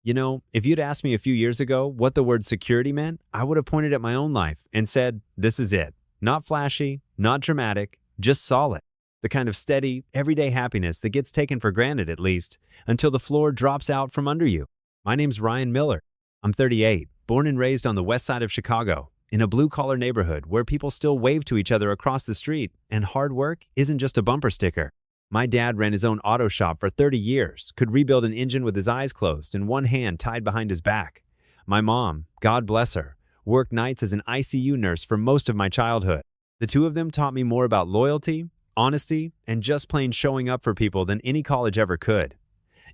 If you'd asked me a few years ago what the word security meant, I would have pointed at my own life and said, this is it. Not flashy, not dramatic, just solid. The kind of steady, everyday happiness that gets taken for granted, at least, until the floor drops out from under you. My name's Ryan Miller. I'm 38, born and raised on the west side of Chicago, in a blue-collar neighborhood where people still wave to each other across the street, and hard work isn't just a bumper sticker. My dad ran his own auto shop for 30 years, could rebuild an engine with his eyes closed and one hand tied behind his back. My mom, God bless her, worked nights as an ICU nurse for most of my childhood. The two of them taught me more about loyalty, honesty, and just plain showing up for people than any college ever could.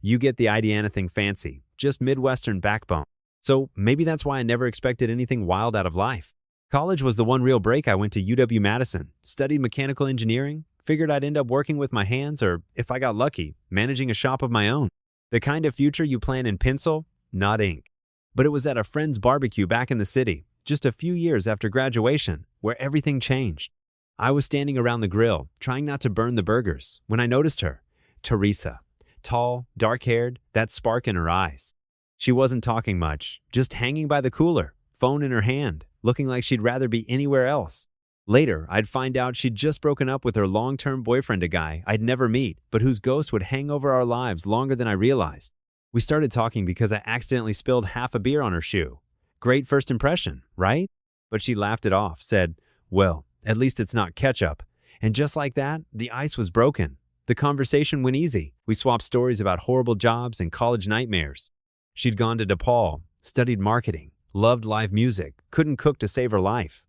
You get the idea, anything fancy, just Midwestern backbone. So maybe that's why I never expected anything wild out of life. College was the one real break. I went to UW-Madison, studied mechanical engineering, figured I'd end up working with my hands or, if I got lucky, managing a shop of my own. The kind of future you plan in pencil, not ink. But it was at a friend's barbecue back in the city, just a few years after graduation, where everything changed. I was standing around the grill, trying not to burn the burgers, when I noticed her. Teresa. Tall, dark-haired, that spark in her eyes. She wasn't talking much, just hanging by the cooler, phone in her hand, looking like she'd rather be anywhere else. Later, I'd find out she'd just broken up with her long-term boyfriend, a guy I'd never meet, but whose ghost would hang over our lives longer than I realized. We started talking because I accidentally spilled half a beer on her shoe. Great first impression, right? But she laughed it off, said, well, at least it's not ketchup. And just like that, the ice was broken. The conversation went easy. We swapped stories about horrible jobs and college nightmares. She'd gone to DePaul, studied marketing, loved live music, couldn't cook to save her life.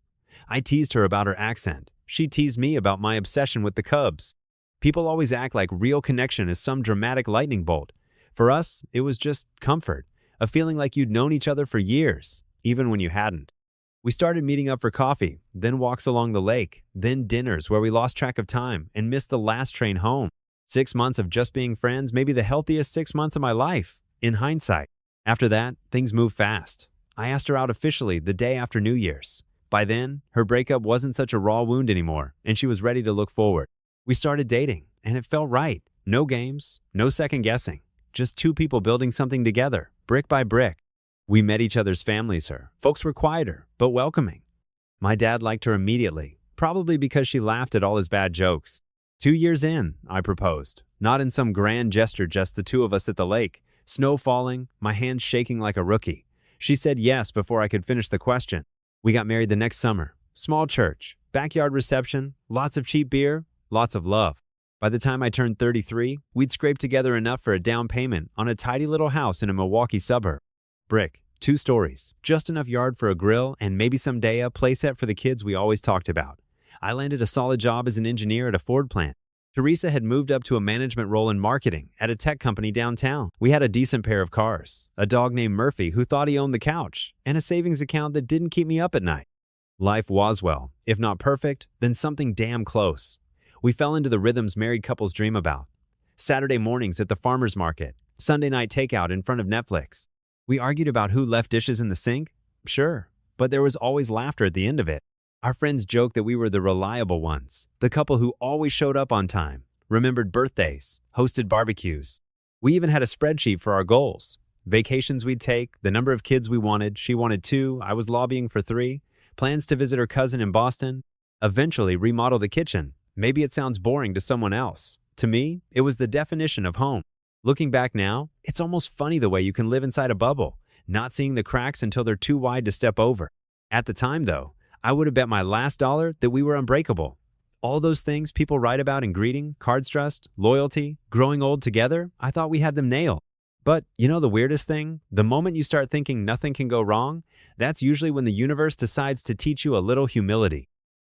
I teased her about her accent. She teased me about my obsession with the Cubs. People always act like real connection is some dramatic lightning bolt. For us, it was just comfort, a feeling like you'd known each other for years, even when you hadn't. We started meeting up for coffee, then walks along the lake, then dinners where we lost track of time and missed the last train home. 6 months of just being friends, maybe the healthiest 6 months of my life, in hindsight. After that, things moved fast. I asked her out officially the day after New Year's. By then, her breakup wasn't such a raw wound anymore, and she was ready to look forward. We started dating, and it felt right. No games, no second guessing. Just two people building something together, brick by brick. We met each other's families. Her folks were quieter, but welcoming. My dad liked her immediately, probably because she laughed at all his bad jokes. 2 years in, I proposed. Not in some grand gesture, just the two of us at the lake. Snow falling, my hands shaking like a rookie. She said yes before I could finish the question. We got married the next summer. Small church, backyard reception, lots of cheap beer, lots of love. By the time I turned 33, we'd scraped together enough for a down payment on a tidy little house in a Milwaukee suburb. Brick, 2 stories, just enough yard for a grill and maybe someday a playset for the kids we always talked about. I landed a solid job as an engineer at a Ford plant. Teresa had moved up to a management role in marketing at a tech company downtown. We had a decent pair of cars, a dog named Murphy who thought he owned the couch, and a savings account that didn't keep me up at night. Life was, well, if not perfect, then something damn close. We fell into the rhythms married couples dream about. Saturday mornings at the farmer's market, Sunday night takeout in front of Netflix. We argued about who left dishes in the sink? Sure, but there was always laughter at the end of it. Our friends joked that we were the reliable ones, the couple who always showed up on time, remembered birthdays, hosted barbecues. We even had a spreadsheet for our goals. Vacations we'd take, the number of kids we wanted. She wanted 2, I was lobbying for 3. Plans to visit her cousin in Boston. Eventually remodel the kitchen. Maybe it sounds boring to someone else. To me, it was the definition of home. Looking back now, it's almost funny the way you can live inside a bubble, not seeing the cracks until they're too wide to step over. At the time, though, I would have bet my last dollar that we were unbreakable. All those things people write about in greeting, cards trust, loyalty, growing old together, I thought we had them nailed. But you know the weirdest thing? The moment you start thinking nothing can go wrong, that's usually when the universe decides to teach you a little humility.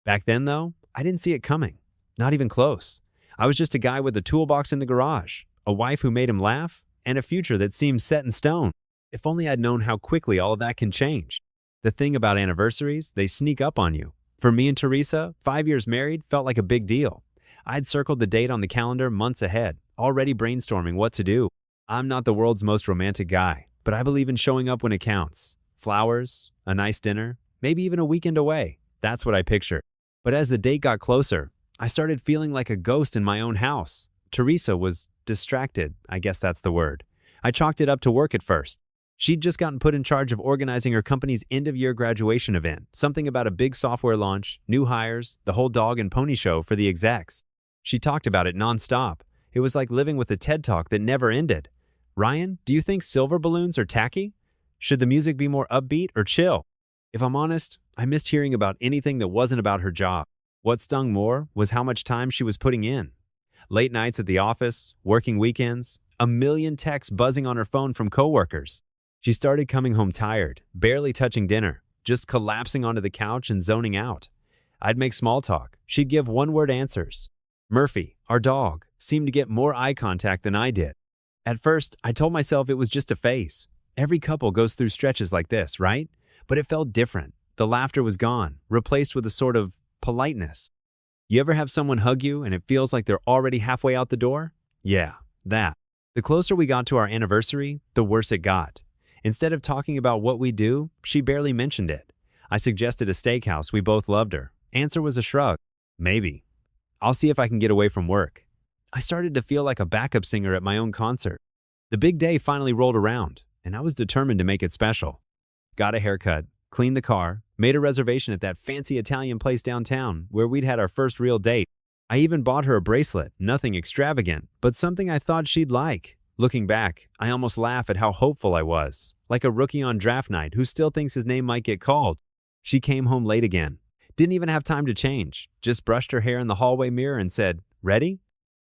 Back then, though, I didn't see it coming. Not even close. I was just a guy with a toolbox in the garage, a wife who made him laugh, and a future that seemed set in stone. If only I'd known how quickly all of that can change. The thing about anniversaries, they sneak up on you. For me and Teresa, 5 years married felt like a big deal. I'd circled the date on the calendar months ahead, already brainstorming what to do. I'm not the world's most romantic guy, but I believe in showing up when it counts. Flowers, a nice dinner, maybe even a weekend away. That's what I pictured. But as the date got closer, I started feeling like a ghost in my own house. Teresa was distracted, I guess that's the word. I chalked it up to work at first. She'd just gotten put in charge of organizing her company's end-of-year graduation event, something about a big software launch, new hires, the whole dog and pony show for the execs. She talked about it nonstop. It was like living with a TED Talk that never ended. Ryan, do you think silver balloons are tacky? Should the music be more upbeat or chill? If I'm honest, I missed hearing about anything that wasn't about her job. What stung more was how much time she was putting in. Late nights at the office, working weekends, a million texts buzzing on her phone from coworkers. She started coming home tired, barely touching dinner, just collapsing onto the couch and zoning out. I'd make small talk. She'd give one-word answers. Murphy, our dog, seemed to get more eye contact than I did. At first, I told myself it was just a phase. Every couple goes through stretches like this, right? But it felt different. The laughter was gone, replaced with a sort of politeness. You ever have someone hug you and it feels like they're already halfway out the door? Yeah, that. The closer we got to our anniversary, the worse it got. Instead of talking about what we do, she barely mentioned it. I suggested a steakhouse. We both loved her. Answer was a shrug. Maybe. I'll see if I can get away from work. I started to feel like a backup singer at my own concert. The big day finally rolled around, and I was determined to make it special. Got a haircut, cleaned the car, made a reservation at that fancy Italian place downtown where we'd had our first real date. I even bought her a bracelet, nothing extravagant, but something I thought she'd like. Looking back, I almost laugh at how hopeful I was, like a rookie on draft night who still thinks his name might get called. She came home late again. Didn't even have time to change, just brushed her hair in the hallway mirror and said, "Ready?"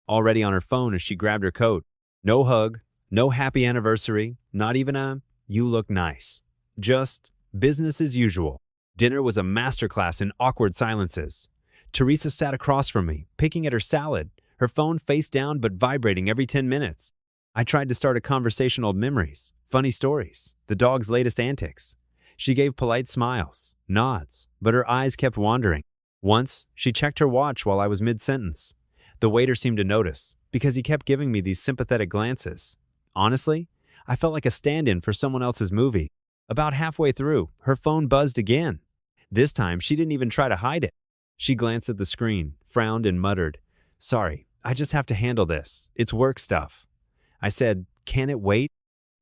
Already on her phone as she grabbed her coat. No hug, no happy anniversary, not even a, "You look nice." Just business as usual. Dinner was a masterclass in awkward silences. Teresa sat across from me, picking at her salad, her phone face down but vibrating every 10 minutes. I tried to start a conversation old memories, funny stories, the dog's latest antics. She gave polite smiles, nods, but her eyes kept wandering. Once, she checked her watch while I was mid-sentence. The waiter seemed to notice, because he kept giving me these sympathetic glances. Honestly, I felt like a stand-in for someone else's movie. About halfway through, her phone buzzed again. This time, she didn't even try to hide it. She glanced at the screen, frowned, and muttered, "Sorry, I just have to handle this. It's work stuff." I said, "Can it wait?"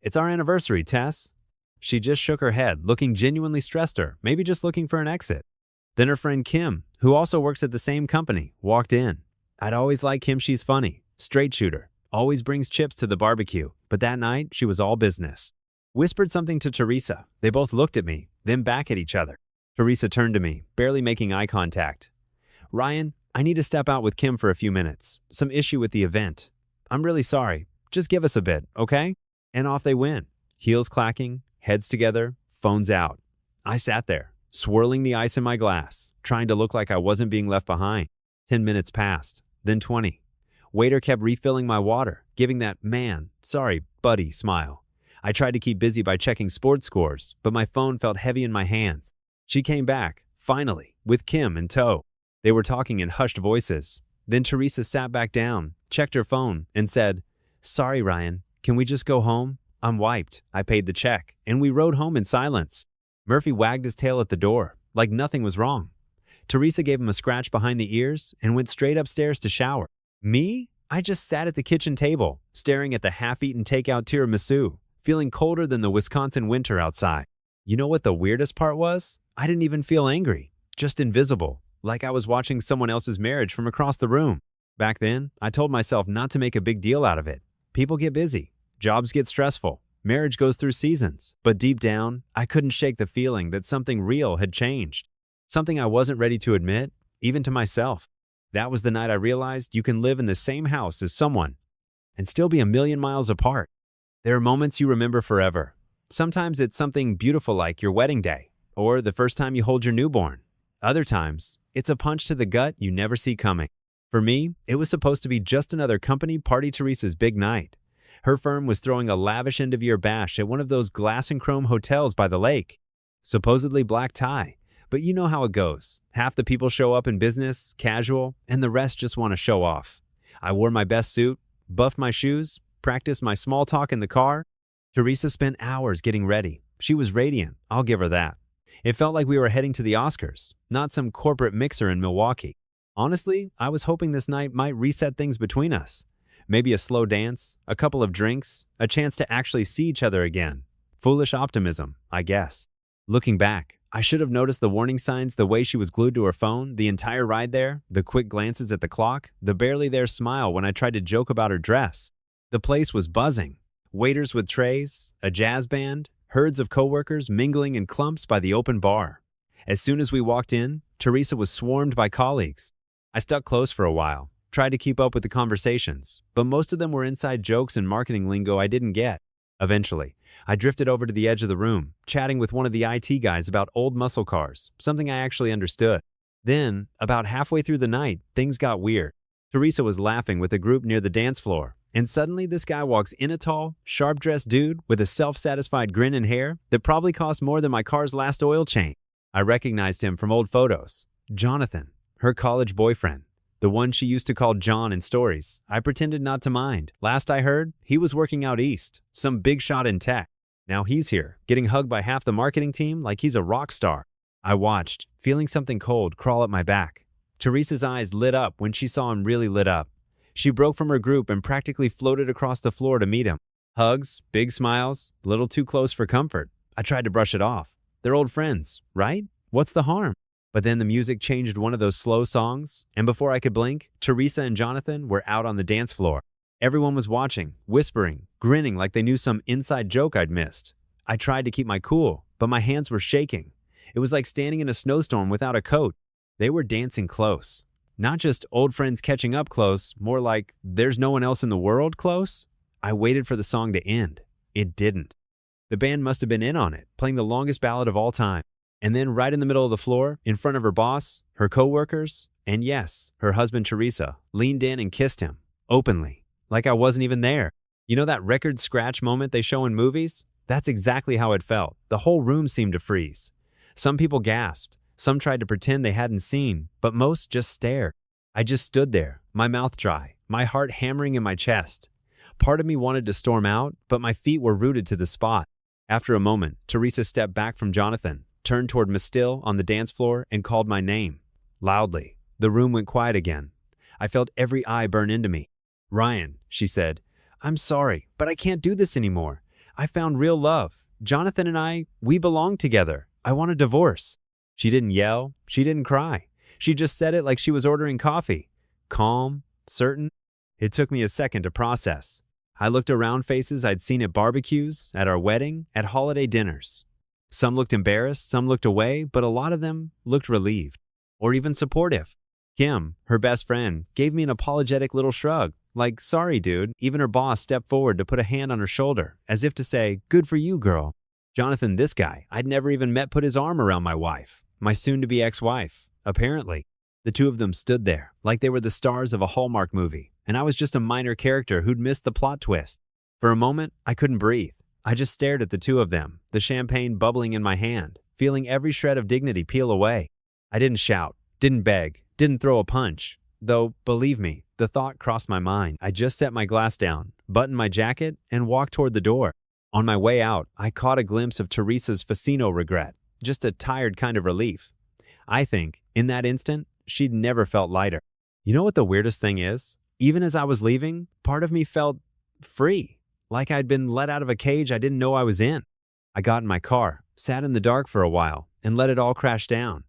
"It's our anniversary, Tess." She just shook her head, looking genuinely stressed or maybe just looking for an exit. Then her friend Kim, who also works at the same company, walked in. I'd always liked Kim. She's funny, straight shooter, always brings chips to the barbecue, but that night she was all business. Whispered something to Teresa. They both looked at me, then back at each other. Teresa turned to me, barely making eye contact. "Ryan, I need to step out with Kim for a few minutes. Some issue with the event. I'm really sorry. Just give us a bit, okay?" And off they went, heels clacking, heads together, phones out. I sat there, swirling the ice in my glass, trying to look like I wasn't being left behind. 10 minutes passed, then 20. Waiter kept refilling my water, giving that "man, sorry, buddy" smile. I tried to keep busy by checking sports scores, but my phone felt heavy in my hands. She came back, finally, with Kim in tow. They were talking in hushed voices. Then Teresa sat back down, checked her phone, and said, "Sorry, Ryan, can we just go home? I'm wiped." I paid the check, and we rode home in silence. Murphy wagged his tail at the door, like nothing was wrong. Teresa gave him a scratch behind the ears and went straight upstairs to shower. Me? I just sat at the kitchen table, staring at the half-eaten takeout tiramisu, feeling colder than the Wisconsin winter outside. You know what the weirdest part was? I didn't even feel angry, just invisible, like I was watching someone else's marriage from across the room. Back then, I told myself not to make a big deal out of it. People get busy, jobs get stressful, marriage goes through seasons. But deep down, I couldn't shake the feeling that something real had changed. Something I wasn't ready to admit, even to myself. That was the night I realized you can live in the same house as someone and still be a million miles apart. There are moments you remember forever. Sometimes it's something beautiful like your wedding day or the first time you hold your newborn. Other times, it's a punch to the gut you never see coming. For me, it was supposed to be just another company party. Teresa's big night. Her firm was throwing a lavish end-of-year bash at one of those glass and chrome hotels by the lake. Supposedly black tie, but you know how it goes. Half the people show up in business, casual, and the rest just want to show off. I wore my best suit, buffed my shoes, practiced my small talk in the car. Teresa spent hours getting ready. She was radiant, I'll give her that. It felt like we were heading to the Oscars, not some corporate mixer in Milwaukee. Honestly, I was hoping this night might reset things between us. Maybe a slow dance, a couple of drinks, a chance to actually see each other again. Foolish optimism, I guess. Looking back, I should have noticed the warning signs, the way she was glued to her phone, the entire ride there, the quick glances at the clock, the barely there smile when I tried to joke about her dress. The place was buzzing. Waiters with trays, a jazz band, herds of coworkers mingling in clumps by the open bar. As soon as we walked in, Teresa was swarmed by colleagues. I stuck close for a while, tried to keep up with the conversations, but most of them were inside jokes and marketing lingo I didn't get. Eventually, I drifted over to the edge of the room, chatting with one of the IT guys about old muscle cars, something I actually understood. Then, about halfway through the night, things got weird. Teresa was laughing with a group near the dance floor, and suddenly this guy walks in, a tall, sharp-dressed dude with a self-satisfied grin and hair that probably cost more than my car's last oil change. I recognized him from old photos. Jonathan, her college boyfriend. The one she used to call John in stories. I pretended not to mind. Last I heard, he was working out east, some big shot in tech. Now he's here, getting hugged by half the marketing team like he's a rock star. I watched, feeling something cold crawl up my back. Teresa's eyes lit up when she saw him really lit up. She broke from her group and practically floated across the floor to meet him. Hugs, big smiles, a little too close for comfort. I tried to brush it off. They're old friends, right? What's the harm? But then the music changed, one of those slow songs, and before I could blink, Teresa and Jonathan were out on the dance floor. Everyone was watching, whispering, grinning like they knew some inside joke I'd missed. I tried to keep my cool, but my hands were shaking. It was like standing in a snowstorm without a coat. They were dancing close. Not just old friends catching up close, more like there's no one else in the world close. I waited for the song to end. It didn't. The band must have been in on it, playing the longest ballad of all time. And then right in the middle of the floor, in front of her boss, her coworkers, and yes, her husband Teresa, leaned in and kissed him, openly, like I wasn't even there. You know that record scratch moment they show in movies? That's exactly how it felt. The whole room seemed to freeze. Some people gasped, some tried to pretend they hadn't seen, but most just stared. I just stood there, my mouth dry, my heart hammering in my chest. Part of me wanted to storm out, but my feet were rooted to the spot. After a moment, Teresa stepped back from Jonathan, turned toward Mistil on the dance floor, and called my name. Loudly. The room went quiet again. I felt every eye burn into me. "Ryan," she said, "I'm sorry, but I can't do this anymore. I found real love. Jonathan and we belong together. I want a divorce." She didn't yell. She didn't cry. She just said it like she was ordering coffee. Calm, certain. It took me a second to process. I looked around faces I'd seen at barbecues, at our wedding, at holiday dinners. Some looked embarrassed, some looked away, but a lot of them looked relieved, or even supportive. Kim, her best friend, gave me an apologetic little shrug, like, "Sorry, dude." Even her boss stepped forward to put a hand on her shoulder, as if to say, "Good for you, girl." Jonathan, this guy I'd never even met, put his arm around my wife, my soon-to-be ex-wife, apparently. The two of them stood there, like they were the stars of a Hallmark movie, and I was just a minor character who'd missed the plot twist. For a moment, I couldn't breathe. I just stared at the two of them, the champagne bubbling in my hand, feeling every shred of dignity peel away. I didn't shout, didn't beg, didn't throw a punch. Though, believe me, the thought crossed my mind. I just set my glass down, buttoned my jacket, and walked toward the door. On my way out, I caught a glimpse of Teresa's Facino regret, just a tired kind of relief. I think, in that instant, she'd never felt lighter. You know what the weirdest thing is? Even as I was leaving, part of me felt free. Like I'd been let out of a cage I didn't know I was in. I got in my car, sat in the dark for a while, and let it all crash down.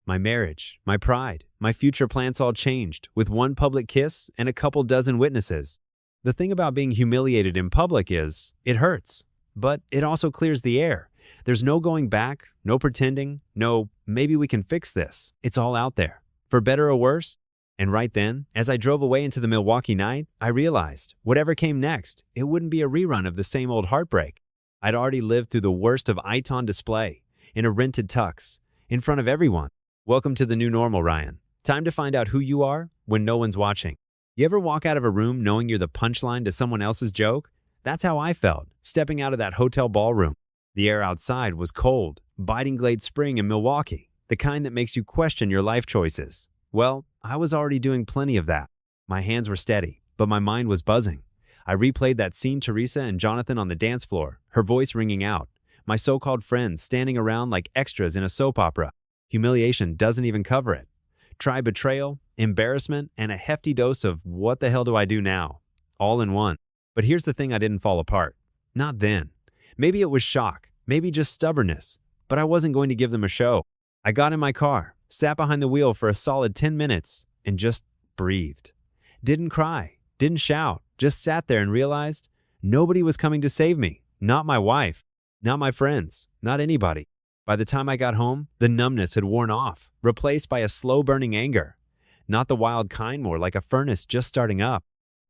My marriage, my pride, my future plans all changed with one public kiss and a couple dozen witnesses. The thing about being humiliated in public is, it hurts, but it also clears the air. There's no going back, no pretending, no, maybe we can fix this. It's all out there, for better or worse. And right then, as I drove away into the Milwaukee night, I realized, whatever came next, it wouldn't be a rerun of the same old heartbreak. I'd already lived through the worst of Iton display, in a rented tux, in front of everyone. Welcome to the new normal, Ryan. Time to find out who you are when no one's watching. You ever walk out of a room knowing you're the punchline to someone else's joke? That's how I felt, stepping out of that hotel ballroom. The air outside was cold, biting glade spring in Milwaukee, the kind that makes you question your life choices. Well, I was already doing plenty of that. My hands were steady, but my mind was buzzing. I replayed that scene, Teresa and Jonathan on the dance floor, her voice ringing out, my so-called friends standing around like extras in a soap opera. Humiliation doesn't even cover it. Try betrayal, embarrassment, and a hefty dose of what the hell do I do now? All in one. But here's the thing, I didn't fall apart. Not then. Maybe it was shock, maybe just stubbornness, but I wasn't going to give them a show. I got in my car, sat behind the wheel for a solid 10 minutes, and just breathed. Didn't cry, didn't shout, just sat there and realized nobody was coming to save me. Not my wife, not my friends, not anybody. By the time I got home, the numbness had worn off, replaced by a slow-burning anger. Not the wild kind, more like a furnace just starting up.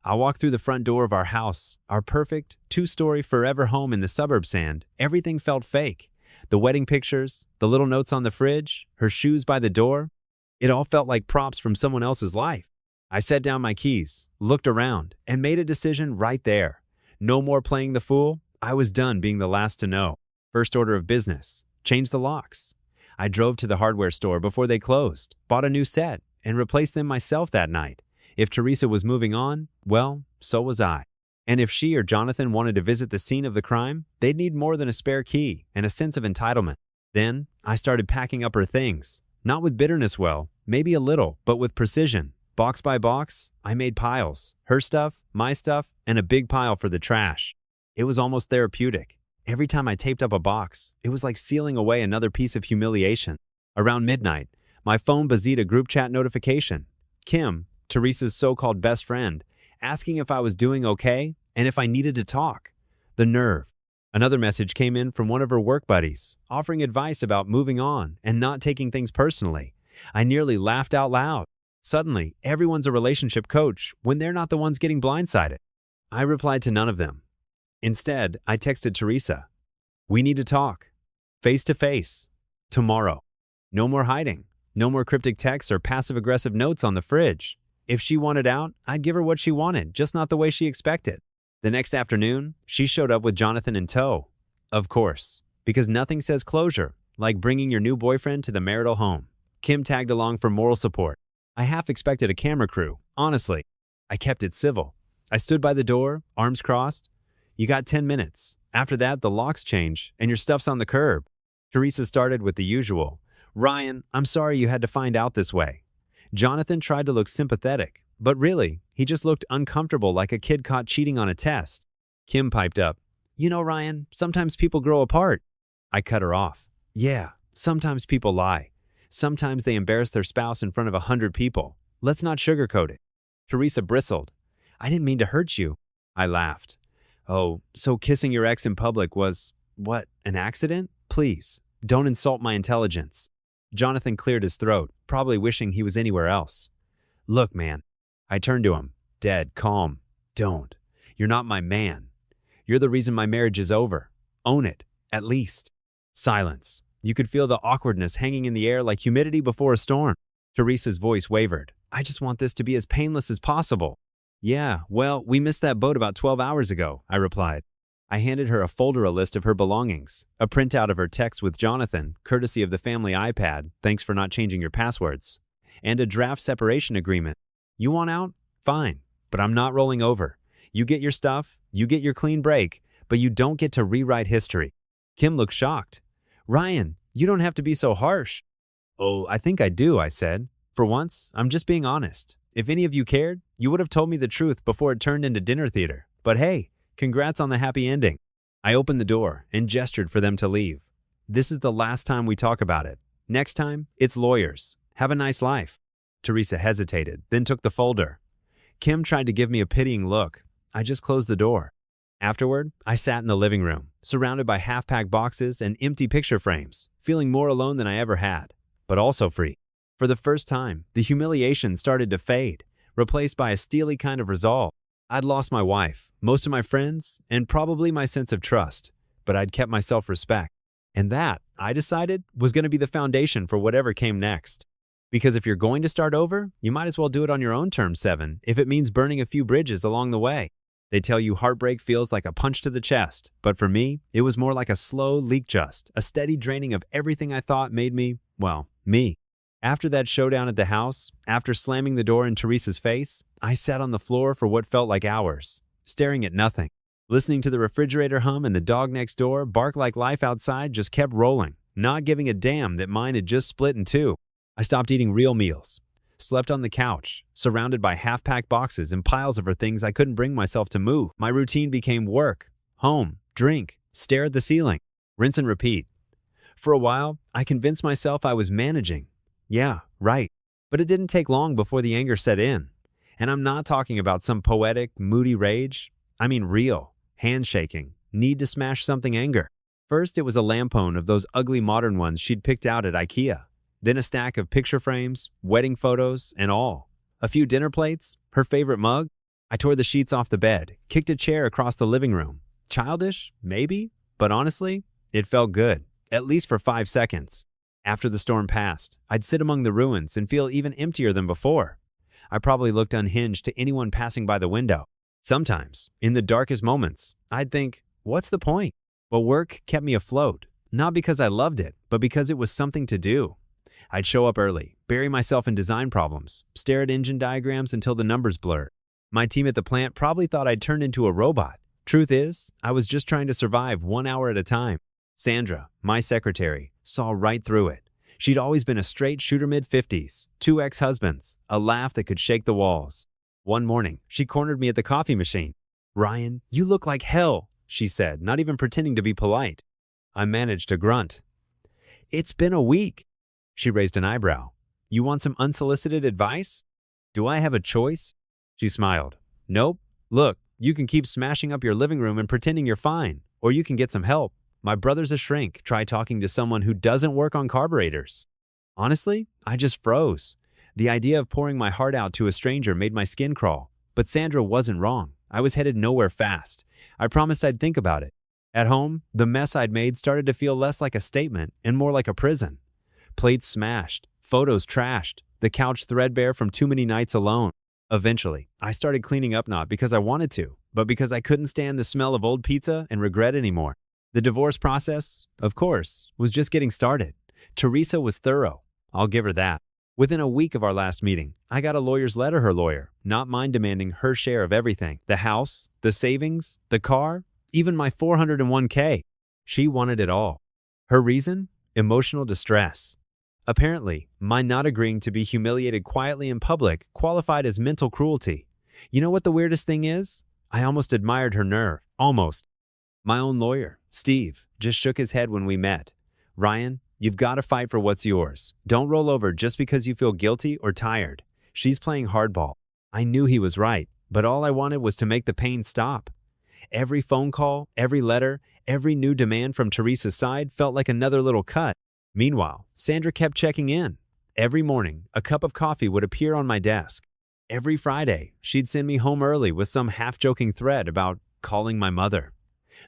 I walked through the front door of our house, our perfect, two-story forever home in the suburbs, and everything felt fake. The wedding pictures, the little notes on the fridge, her shoes by the door, it all felt like props from someone else's life. I set down my keys, looked around, and made a decision right there. No more playing the fool. I was done being the last to know. First order of business, change the locks. I drove to the hardware store before they closed, bought a new set, and replaced them myself that night. If Teresa was moving on, well, so was I. And if she or Jonathan wanted to visit the scene of the crime, they'd need more than a spare key and a sense of entitlement. Then, I started packing up her things. Not with bitterness, well, maybe a little, but with precision. Box by box, I made piles. Her stuff, my stuff, and a big pile for the trash. It was almost therapeutic. Every time I taped up a box, it was like sealing away another piece of humiliation. Around midnight, my phone buzzed a group chat notification. Kim, Teresa's so-called best friend, asking if I was doing okay and if I needed to talk. The nerve. Another message came in from one of her work buddies, offering advice about moving on and not taking things personally. I nearly laughed out loud. Suddenly, everyone's a relationship coach when they're not the ones getting blindsided. I replied to none of them. Instead, I texted Teresa. We need to talk. Face to face. Tomorrow. No more hiding. No more cryptic texts or passive-aggressive notes on the fridge. If she wanted out, I'd give her what she wanted, just not the way she expected. The next afternoon, she showed up with Jonathan in tow. Of course, because nothing says closure like bringing your new boyfriend to the marital home. Kim tagged along for moral support. I half expected a camera crew, honestly. I kept it civil. I stood by the door, arms crossed. You got 10 minutes. After that, the locks change, and your stuff's on the curb. Teresa started with the usual. Ryan, I'm sorry you had to find out this way. Jonathan tried to look sympathetic, but really, he just looked uncomfortable like a kid caught cheating on a test. Kim piped up. You know, Ryan, sometimes people grow apart. I cut her off. Yeah, sometimes people lie. Sometimes they embarrass their spouse in front of 100 people. Let's not sugarcoat it. Teresa bristled. I didn't mean to hurt you. I laughed. Oh, so kissing your ex in public was, what, an accident? Please, don't insult my intelligence. Jonathan cleared his throat, probably wishing he was anywhere else. Look, man. I turned to him, dead, calm. Don't. You're not my man. You're the reason my marriage is over. Own it, at least. Silence. You could feel the awkwardness hanging in the air like humidity before a storm. Teresa's voice wavered. I just want this to be as painless as possible. Yeah, well, we missed that boat about 12 hours ago, I replied. I handed her a folder list of her belongings, a printout of her text with Jonathan, courtesy of the family iPad, thanks for not changing your passwords, and a draft separation agreement. You want out? Fine, but I'm not rolling over. You get your stuff, you get your clean break, but you don't get to rewrite history. Kim looked shocked. Ryan, you don't have to be so harsh. Oh, I think I do, I said. For once, I'm just being honest. If any of you cared, you would have told me the truth before it turned into dinner theater. But hey, congrats on the happy ending. I opened the door and gestured for them to leave. This is the last time we talk about it. Next time, it's lawyers. Have a nice life. Teresa hesitated, then took the folder. Kim tried to give me a pitying look. I just closed the door. Afterward, I sat in the living room, surrounded by half-packed boxes and empty picture frames, feeling more alone than I ever had, but also free. For the first time, the humiliation started to fade, replaced by a steely kind of resolve. I'd lost my wife, most of my friends, and probably my sense of trust, but I'd kept my self-respect. And that, I decided, was going to be the foundation for whatever came next. Because if you're going to start over, you might as well do it on your own terms, 7, if it means burning a few bridges along the way. They tell you heartbreak feels like a punch to the chest, but for me, it was more like a slow leak just, a steady draining of everything I thought made me, well, me. After that showdown at the house, after slamming the door in Teresa's face, I sat on the floor for what felt like hours, staring at nothing. Listening to the refrigerator hum and the dog next door bark like life outside just kept rolling, not giving a damn that mine had just split in two. I stopped eating real meals, slept on the couch, surrounded by half-packed boxes and piles of her things I couldn't bring myself to move. My routine became work, home, drink, stare at the ceiling, rinse and repeat. For a while, I convinced myself I was managing. Yeah, right. But it didn't take long before the anger set in. And I'm not talking about some poetic, moody rage. I mean real, handshaking, need to smash something anger. First, it was a lampone of those ugly modern ones she'd picked out at IKEA. Then a stack of picture frames, wedding photos, and all. A few dinner plates, her favorite mug. I tore the sheets off the bed, kicked a chair across the living room. Childish? Maybe. But honestly, it felt good, at least for 5 seconds. After the storm passed, I'd sit among the ruins and feel even emptier than before. I probably looked unhinged to anyone passing by the window. Sometimes, in the darkest moments, I'd think, what's the point? But work kept me afloat, not because I loved it, but because it was something to do. I'd show up early, bury myself in design problems, stare at engine diagrams until the numbers blurred. My team at the plant probably thought I'd turned into a robot. Truth is, I was just trying to survive 1 hour at a time. Sandra, my secretary, saw right through it. She'd always been a straight shooter mid-50s, 2 ex-husbands, a laugh that could shake the walls. One morning, she cornered me at the coffee machine. "Ryan, you look like hell," she said, not even pretending to be polite. I managed to grunt. "It's been a week." She raised an eyebrow. "You want some unsolicited advice?" "Do I have a choice?" She smiled. "Nope. Look, you can keep smashing up your living room and pretending you're fine, or you can get some help. My brother's a shrink. Try talking to someone who doesn't work on carburetors." Honestly, I just froze. The idea of pouring my heart out to a stranger made my skin crawl. But Sandra wasn't wrong. I was headed nowhere fast. I promised I'd think about it. At home, the mess I'd made started to feel less like a statement and more like a prison. Plates smashed, photos trashed, the couch threadbare from too many nights alone. Eventually, I started cleaning up not because I wanted to, but because I couldn't stand the smell of old pizza and regret anymore. The divorce process, of course, was just getting started. Teresa was thorough. I'll give her that. Within a week of our last meeting, I got a lawyer's letter her lawyer, not mine, demanding her share of everything. The house, the savings, the car, even my 401k. She wanted it all. Her reason? Emotional distress. Apparently, my not agreeing to be humiliated quietly in public qualified as mental cruelty. You know what the weirdest thing is? I almost admired her nerve. Almost. My own lawyer, Steve, just shook his head when we met. "Ryan, you've got to fight for what's yours. Don't roll over just because you feel guilty or tired. She's playing hardball." I knew he was right, but all I wanted was to make the pain stop. Every phone call, every letter, every new demand from Teresa's side felt like another little cut. Meanwhile, Sandra kept checking in. Every morning, a cup of coffee would appear on my desk. Every Friday, she'd send me home early with some half-joking thread about calling my mother.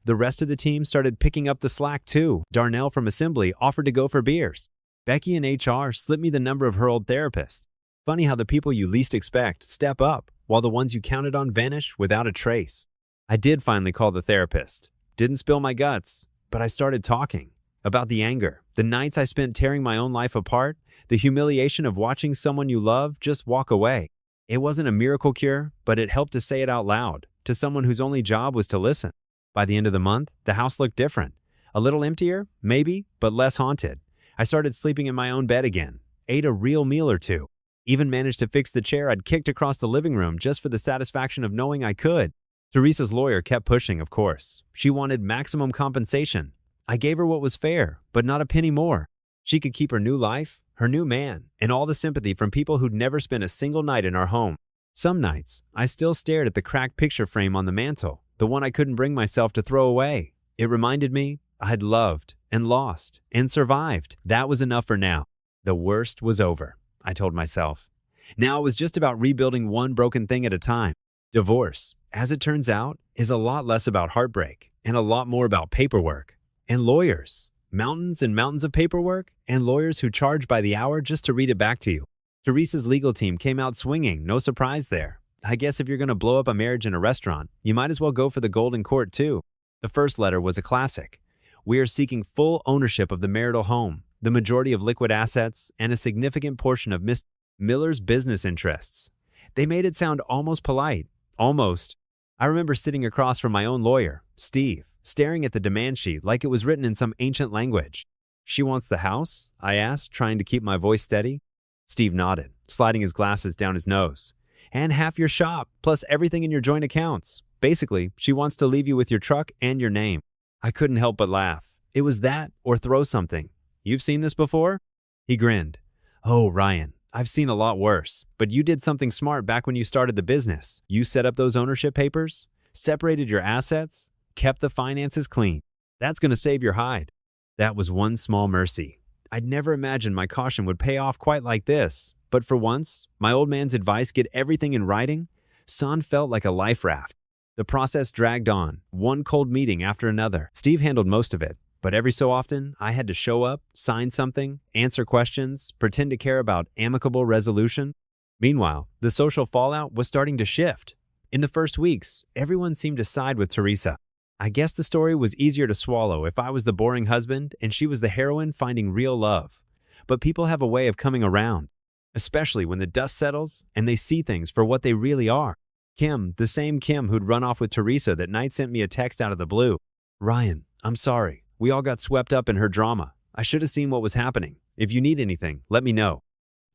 The rest of the team started picking up the slack too. Darnell from Assembly offered to go for beers. Becky in HR slipped me the number of her old therapist. Funny how the people you least expect step up, while the ones you counted on vanish without a trace. I did finally call the therapist. Didn't spill my guts, but I started talking. About the anger, the nights I spent tearing my own life apart, the humiliation of watching someone you love just walk away. It wasn't a miracle cure, but it helped to say it out loud, to someone whose only job was to listen. By the end of the month, the house looked different. A little emptier, maybe, but less haunted. I started sleeping in my own bed again, ate a real meal or two, even managed to fix the chair I'd kicked across the living room just for the satisfaction of knowing I could. Teresa's lawyer kept pushing, of course. She wanted maximum compensation. I gave her what was fair, but not a penny more. She could keep her new life, her new man, and all the sympathy from people who'd never spent a single night in our home. Some nights, I still stared at the cracked picture frame on the mantel, the one I couldn't bring myself to throw away. It reminded me I'd loved and lost and survived. That was enough for now. The worst was over, I told myself. Now it was just about rebuilding one broken thing at a time. Divorce, as it turns out, is a lot less about heartbreak and a lot more about paperwork. And lawyers. Mountains and mountains of paperwork, and lawyers who charge by the hour just to read it back to you. Teresa's legal team came out swinging, no surprise there. I guess if you're going to blow up a marriage in a restaurant, you might as well go for the golden court too. The first letter was a classic. "We are seeking full ownership of the marital home, the majority of liquid assets, and a significant portion of Miss Miller's business interests." They made it sound almost polite. Almost. I remember sitting across from my own lawyer, Steve, staring at the demand sheet like it was written in some ancient language. "She wants the house?" I asked, trying to keep my voice steady. Steve nodded, sliding his glasses down his nose. "And half your shop, plus everything in your joint accounts. Basically, she wants to leave you with your truck and your name." I couldn't help but laugh. It was that or throw something. You've seen this before? He grinned. Oh, Ryan, I've seen a lot worse, but you did something smart back when you started the business. You set up those ownership papers, separated your assets, kept the finances clean. That's going to save your hide. That was one small mercy. I'd never imagined my caution would pay off quite like this, but for once, my old man's advice, get everything in writing, felt like a life raft. The process dragged on, one cold meeting after another. Steve handled most of it, but every so often, I had to show up, sign something, answer questions, pretend to care about amicable resolution. Meanwhile, the social fallout was starting to shift. In the first weeks, everyone seemed to side with Teresa. I guess the story was easier to swallow if I was the boring husband and she was the heroine finding real love. But people have a way of coming around, especially when the dust settles and they see things for what they really are. Kim, the same Kim who'd run off with Teresa that night, sent me a text out of the blue. Ryan, I'm sorry. We all got swept up in her drama. I should have seen what was happening. If you need anything, let me know.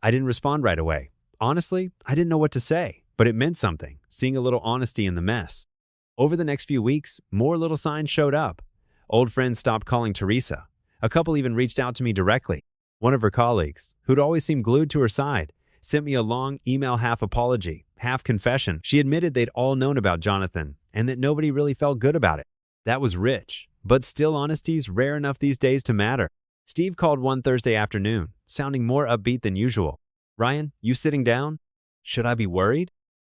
I didn't respond right away. Honestly, I didn't know what to say, but it meant something, seeing a little honesty in the mess. Over the next few weeks, more little signs showed up. Old friends stopped calling Teresa. A couple even reached out to me directly. One of her colleagues, who'd always seemed glued to her side, sent me a long email, half apology, half confession. She admitted they'd all known about Jonathan and that nobody really felt good about it. That was rich, but still, honesty's rare enough these days to matter. Steve called one Thursday afternoon, sounding more upbeat than usual. Ryan, you sitting down? Should I be worried?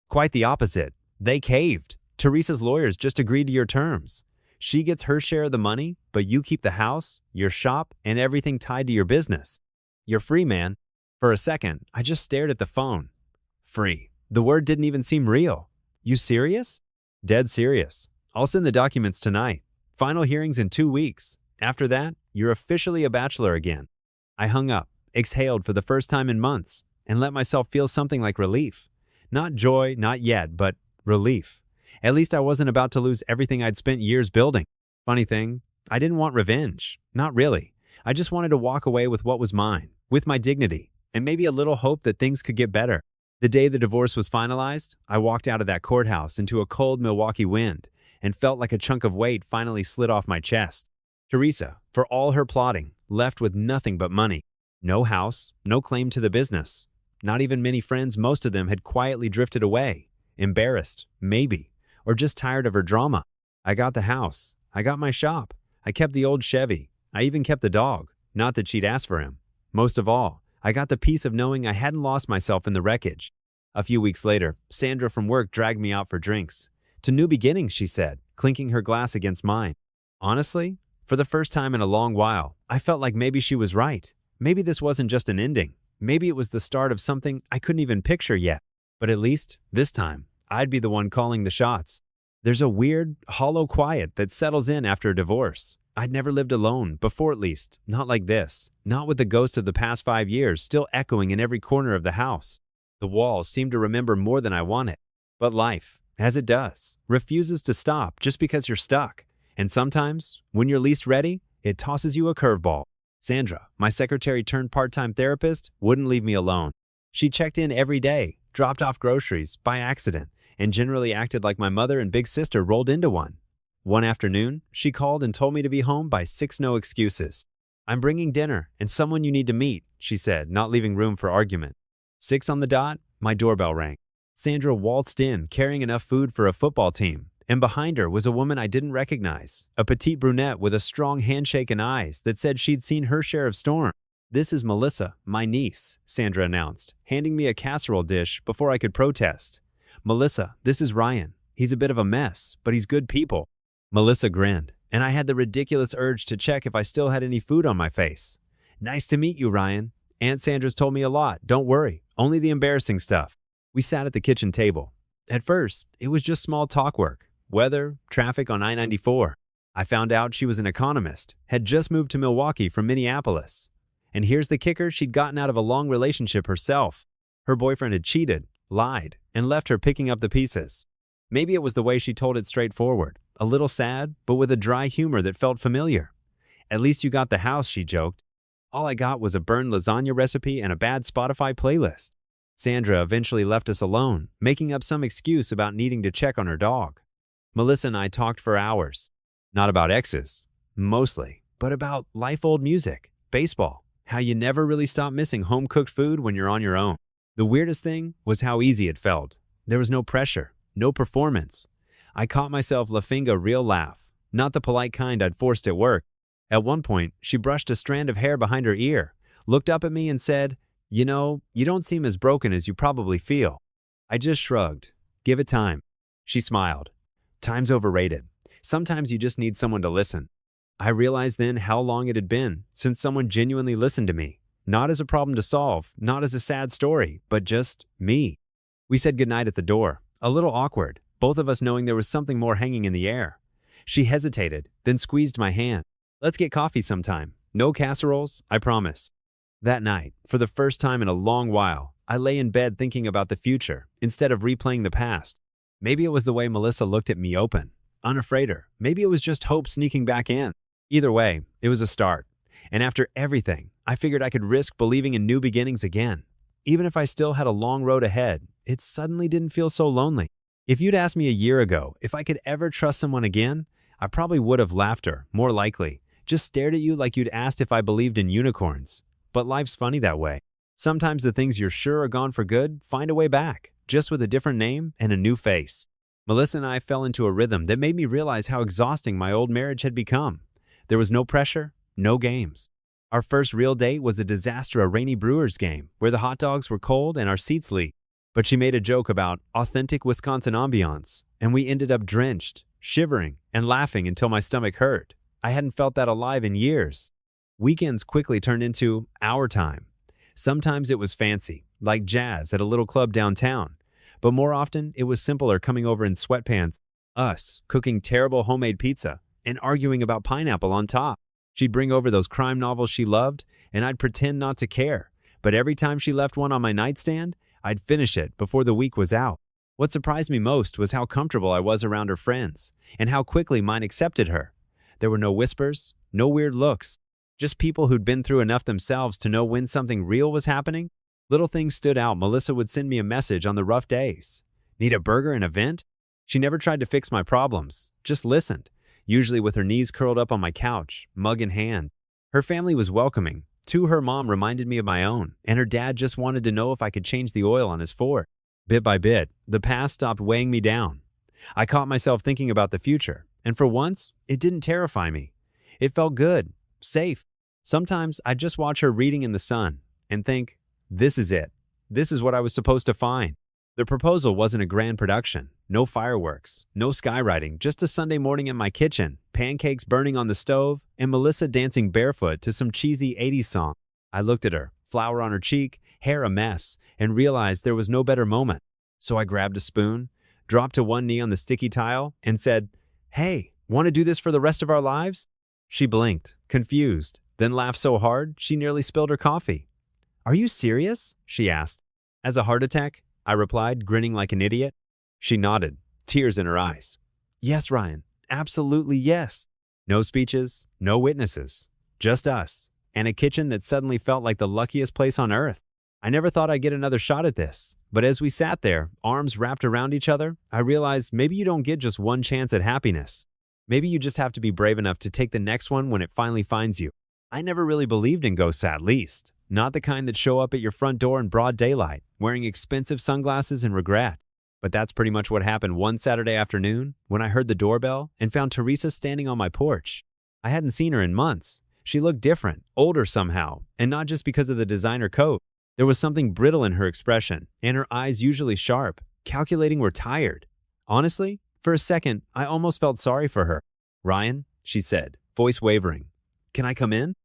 Quite the opposite. They caved. Teresa's lawyers just agreed to your terms. She gets her share of the money, but you keep the house, your shop, and everything tied to your business. You're free, man. For a second, I just stared at the phone. Free. The word didn't even seem real. You serious? Dead serious. I'll send the documents tonight. Final hearings in 2 weeks. After that, you're officially a bachelor again. I hung up, exhaled for the first time in months, and let myself feel something like relief. Not joy, not yet, but relief. At least I wasn't about to lose everything I'd spent years building. Funny thing, I didn't want revenge. Not really. I just wanted to walk away with what was mine, with my dignity, and maybe a little hope that things could get better. The day the divorce was finalized, I walked out of that courthouse into a cold Milwaukee wind and felt like a chunk of weight finally slid off my chest. Teresa, for all her plotting, left with nothing but money. No house, no claim to the business. Not even many friends. Most of them had quietly drifted away, embarrassed, maybe, or just tired of her drama. I got the house. I got my shop. I kept the old Chevy. I even kept the dog. Not that she'd asked for him. Most of all, I got the peace of knowing I hadn't lost myself in the wreckage. A few weeks later, Sandra from work dragged me out for drinks. To new beginnings, she said, clinking her glass against mine. Honestly, for the first time in a long while, I felt like maybe she was right. Maybe this wasn't just an ending. Maybe it was the start of something I couldn't even picture yet. But at least, this time, I'd be the one calling the shots. There's a weird, hollow quiet that settles in after a divorce. I'd never lived alone, before at least, not like this. Not with the ghosts of the past 5 years still echoing in every corner of the house. The walls seem to remember more than I wanted. But life, as it does, refuses to stop just because you're stuck. And sometimes, when you're least ready, it tosses you a curveball. Sandra, my secretary turned part-time therapist, wouldn't leave me alone. She checked in every day, dropped off groceries by accident, and generally acted like my mother and big sister rolled into one. One afternoon, she called and told me to be home by 6, no excuses. I'm bringing dinner and someone you need to meet, she said, not leaving room for argument. 6 on the dot, my doorbell rang. Sandra waltzed in, carrying enough food for a football team, and behind her was a woman I didn't recognize, a petite brunette with a strong handshake and eyes that said she'd seen her share of storm. This is Melissa, my niece, Sandra announced, handing me a casserole dish before I could protest. Melissa, this is Ryan. He's a bit of a mess, but he's good people. Melissa grinned, and I had the ridiculous urge to check if I still had any food on my face. Nice to meet you, Ryan. Aunt Sandra's told me a lot, don't worry, only the embarrassing stuff. We sat at the kitchen table. At first, it was just small talk work, weather, traffic on I-94. I found out she was an economist, had just moved to Milwaukee from Minneapolis. And here's the kicker, she'd gotten out of a long relationship herself. Her boyfriend had cheated, lied, and left her picking up the pieces. Maybe it was the way she told it straightforward, a little sad, but with a dry humor that felt familiar. At least you got the house, she joked. All I got was a burned lasagna recipe and a bad Spotify playlist. Sandra eventually left us alone, making up some excuse about needing to check on her dog. Melissa and I talked for hours. Not about exes, mostly, but about life-old music, baseball, how you never really stop missing home-cooked food when you're on your own. The weirdest thing was how easy it felt. There was no pressure, no performance. I caught myself laughing a real laugh, not the polite kind I'd forced at work. At one point, she brushed a strand of hair behind her ear, looked up at me and said, "You know, you don't seem as broken as you probably feel." I just shrugged. Give it time. She smiled. Time's overrated. Sometimes you just need someone to listen. I realized then how long it had been since someone genuinely listened to me. Not as a problem to solve, not as a sad story, but just me. We said goodnight at the door, a little awkward, both of us knowing there was something more hanging in the air. She hesitated, then squeezed my hand. "Let's get coffee sometime. No casseroles, I promise." That night, for the first time in a long while, I lay in bed thinking about the future instead of replaying the past. Maybe it was the way Melissa looked at me open, unafraid her. Maybe it was just hope sneaking back in. Either way, it was a start. And after everything, I figured I could risk believing in new beginnings again. Even if I still had a long road ahead, it suddenly didn't feel so lonely. If you'd asked me a year ago if I could ever trust someone again, I probably would have laughed her, more likely, just stared at you like you'd asked if I believed in unicorns. But life's funny that way. Sometimes the things you're sure are gone for good find a way back, just with a different name and a new face. Melissa and I fell into a rhythm that made me realize how exhausting my old marriage had become. There was no pressure, no games. Our first real date was a disaster, a rainy Brewers game, where the hot dogs were cold and our seats leaked. But she made a joke about authentic Wisconsin ambiance, and we ended up drenched, shivering, and laughing until my stomach hurt. I hadn't felt that alive in years. Weekends quickly turned into our time. Sometimes it was fancy, like jazz at a little club downtown. But more often, it was simpler, coming over in sweatpants, us cooking terrible homemade pizza, and arguing about pineapple on top. She'd bring over those crime novels she loved, and I'd pretend not to care. But every time she left one on my nightstand, I'd finish it before the week was out. What surprised me most was how comfortable I was around her friends, and how quickly mine accepted her. There were no whispers, no weird looks, just people who'd been through enough themselves to know when something real was happening. Little things stood out. Melissa would send me a message on the rough days. "Need a burger and a vent?" She never tried to fix my problems, just listened, usually with her knees curled up on my couch, mug in hand. Her family was welcoming. Too, her mom reminded me of my own, and her dad just wanted to know if I could change the oil on his Ford. Bit by bit, the past stopped weighing me down. I caught myself thinking about the future, and for once, it didn't terrify me. It felt good, safe. Sometimes I'd just watch her reading in the sun and think, this is it. This is what I was supposed to find. The proposal wasn't a grand production. No fireworks, no skywriting, just a Sunday morning in my kitchen, pancakes burning on the stove, and Melissa dancing barefoot to some cheesy 80s song. I looked at her, flour on her cheek, hair a mess, and realized there was no better moment. So I grabbed a spoon, dropped to one knee on the sticky tile, and said, "Hey, want to do this for the rest of our lives?" She blinked, confused, then laughed so hard she nearly spilled her coffee. "Are you serious?" she asked. "As a heart attack?" I replied, grinning like an idiot. She nodded, tears in her eyes. "Yes, Ryan, absolutely yes." No speeches, no witnesses, just us, and a kitchen that suddenly felt like the luckiest place on earth. I never thought I'd get another shot at this, but as we sat there, arms wrapped around each other, I realized maybe you don't get just one chance at happiness. Maybe you just have to be brave enough to take the next one when it finally finds you. I never really believed in ghosts, at least. Not the kind that show up at your front door in broad daylight, wearing expensive sunglasses and regret. But that's pretty much what happened one Saturday afternoon when I heard the doorbell and found Teresa standing on my porch. I hadn't seen her in months. She looked different, older somehow, and not just because of the designer coat. There was something brittle in her expression, and her eyes, usually sharp, calculating, were tired. Honestly, for a second, I almost felt sorry for her. "Ryan," she said, voice wavering, "can I come in?"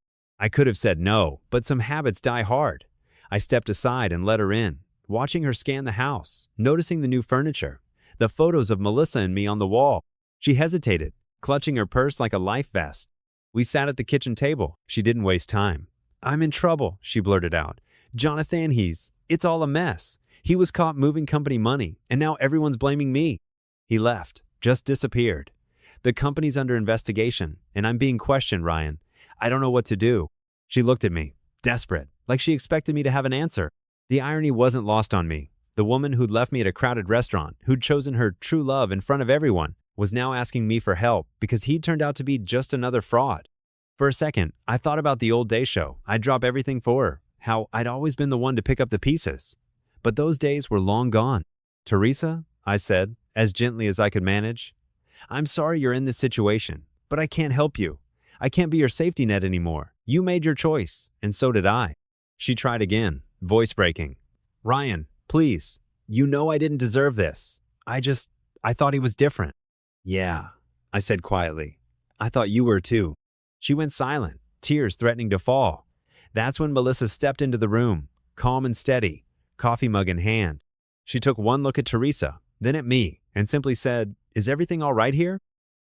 I could have said no, but some habits die hard. I stepped aside and let her in, watching her scan the house, noticing the new furniture, the photos of Melissa and me on the wall. She hesitated, clutching her purse like a life vest. We sat at the kitchen table. She didn't waste time. "I'm in trouble," she blurted out. "Jonathan, it's all a mess. He was caught moving company money, and now everyone's blaming me." He left, just disappeared. "The company's under investigation, and I'm being questioned, Ryan. I don't know what to do." She looked at me, desperate, like she expected me to have an answer. The irony wasn't lost on me. The woman who'd left me at a crowded restaurant, who'd chosen her true love in front of everyone, was now asking me for help because he turned out to be just another fraud. For a second, I thought about the old day show. I'd drop everything for her, how I'd always been the one to pick up the pieces. But those days were long gone. "Teresa," I said, as gently as I could manage, "I'm sorry you're in this situation, but I can't help you. I can't be your safety net anymore. You made your choice, and so did I." She tried again, voice breaking. "Ryan, please. You know I didn't deserve this. I thought he was different." "Yeah," I said quietly. "I thought you were too." She went silent, tears threatening to fall. That's when Melissa stepped into the room, calm and steady, coffee mug in hand. She took one look at Teresa, then at me, and simply said, "Is everything all right here?"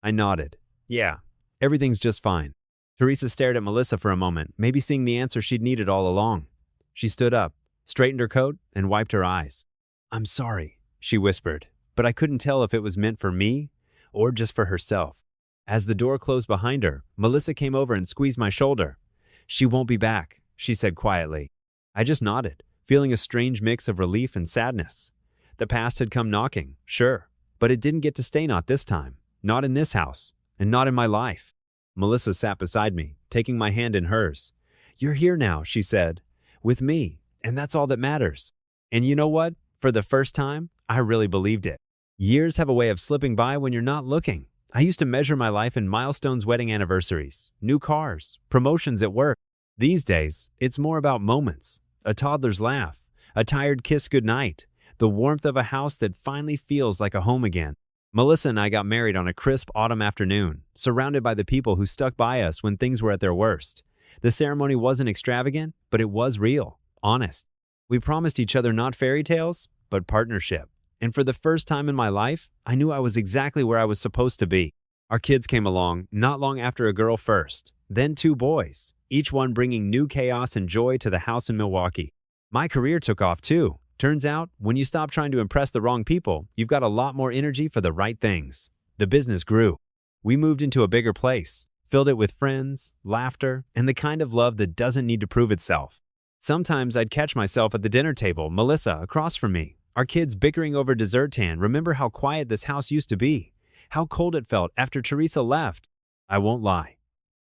I nodded. "Yeah, everything's just fine." Teresa stared at Melissa for a moment, maybe seeing the answer she'd needed all along. She stood up, straightened her coat, and wiped her eyes. "I'm sorry," she whispered, but I couldn't tell if it was meant for me or just for herself. As the door closed behind her, Melissa came over and squeezed my shoulder. "She won't be back," she said quietly. I just nodded, feeling a strange mix of relief and sadness. The past had come knocking, sure, but it didn't get to stay, not this time, not in this house, and not in my life. Melissa sat beside me, taking my hand in hers. "You're here now," she said, "with me, and that's all that matters." And you know what? For the first time, I really believed it. Years have a way of slipping by when you're not looking. I used to measure my life in milestones, wedding anniversaries, new cars, promotions at work. These days, it's more about moments, a toddler's laugh, a tired kiss goodnight, the warmth of a house that finally feels like a home again. Melissa and I got married on a crisp autumn afternoon, surrounded by the people who stuck by us when things were at their worst. The ceremony wasn't extravagant, but it was real, honest. We promised each other not fairy tales, but partnership. And for the first time in my life, I knew I was exactly where I was supposed to be. Our kids came along not long after, a girl first, then 2 boys, each one bringing new chaos and joy to the house in Milwaukee. My career took off too. Turns out, when you stop trying to impress the wrong people, you've got a lot more energy for the right things. The business grew. We moved into a bigger place, filled it with friends, laughter, and the kind of love that doesn't need to prove itself. Sometimes I'd catch myself at the dinner table, Melissa across from me, our kids bickering over dessert tan. "Remember how quiet this house used to be? How cold it felt after Teresa left?" I won't lie.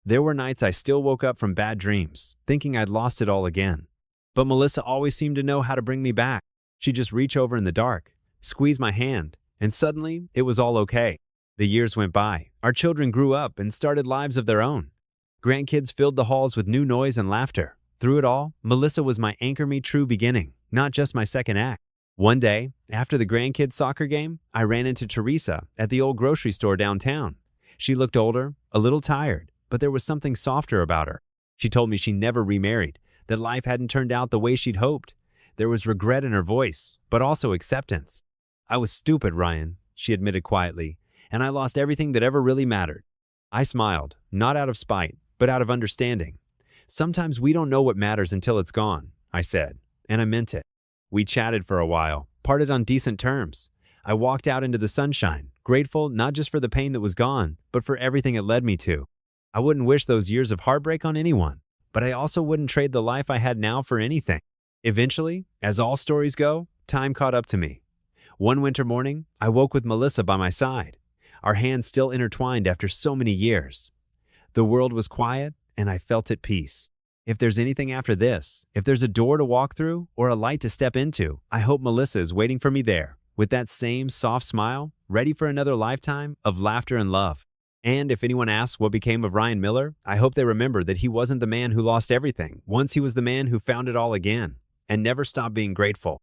There were nights I still woke up from bad dreams, thinking I'd lost it all again. But Melissa always seemed to know how to bring me back. She'd just reach over in the dark, squeeze my hand, and suddenly it was all okay. The years went by. Our children grew up and started lives of their own. Grandkids filled the halls with new noise and laughter. Through it all, Melissa was my anchor, me true beginning, not just my second act. One day, after the grandkids' soccer game, I ran into Teresa at the old grocery store downtown. She looked older, a little tired, but there was something softer about her. She told me she never remarried, that life hadn't turned out the way she'd hoped. There was regret in her voice, but also acceptance. "I was stupid, Ryan," she admitted quietly, "and I lost everything that ever really mattered." I smiled, not out of spite, but out of understanding. "Sometimes we don't know what matters until it's gone," I said, and I meant it. We chatted for a while, parted on decent terms. I walked out into the sunshine, grateful not just for the pain that was gone, but for everything it led me to. I wouldn't wish those years of heartbreak on anyone, but I also wouldn't trade the life I had now for anything. Eventually, as all stories go, time caught up to me. One winter morning, I woke with Melissa by my side, our hands still intertwined after so many years. The world was quiet, and I felt at peace. If there's anything after this, if there's a door to walk through or a light to step into, I hope Melissa is waiting for me there, with that same soft smile, ready for another lifetime of laughter and love. And if anyone asks what became of Ryan Miller, I hope they remember that he wasn't the man who lost everything. Once he was the man who found it all again, and never stopped being grateful.